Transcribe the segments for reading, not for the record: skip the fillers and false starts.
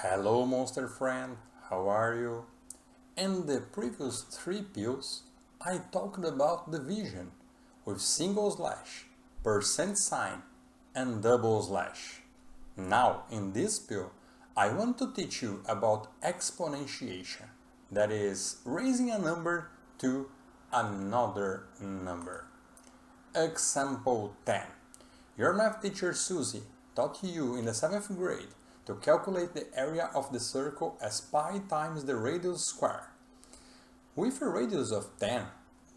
Hello monster friend, how are you? In the previous 3 pills, I talked about division with single slash, percent sign and double slash. Now in this pill, I want to teach you about exponentiation, that is raising a number to another number. Example 10. Your math teacher Susie taught you in the 7th grade to calculate the area of the circle as pi times the radius square. With a radius of 10,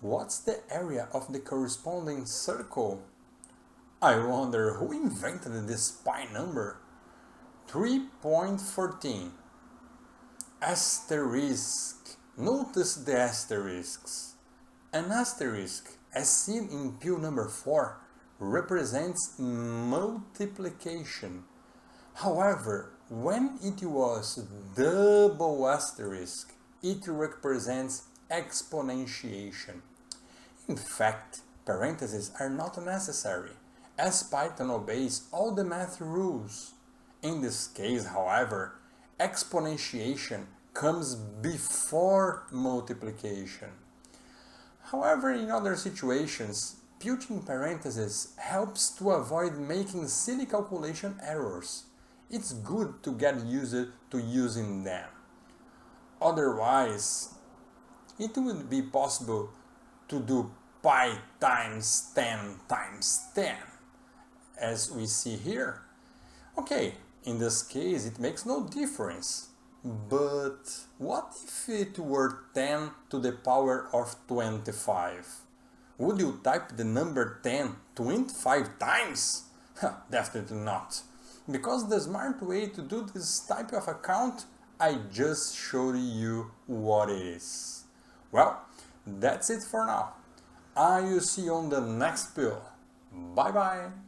what's the area of the corresponding circle? I wonder who invented this pi number? 3.14. Asterisk. Notice the asterisks. An asterisk, as seen in pill number 4, represents multiplication. However, when it was double asterisk, it represents exponentiation. In fact, parentheses are not necessary, as Python obeys all the math rules. In this case, however, exponentiation comes before multiplication. However, in other situations, putting parentheses helps to avoid making silly calculation errors. It's good to get used to using them. Otherwise, it would be possible to do pi times 10 times 10, as we see here. Okay, in this case it makes no difference. But what if it were 10 to the power of 25? Would you type the number 10 25 times? Definitely not. Because the smart way to do this type of account, I just showed you what it is. Well, that's it for now. I will see you on the next pill. Bye bye.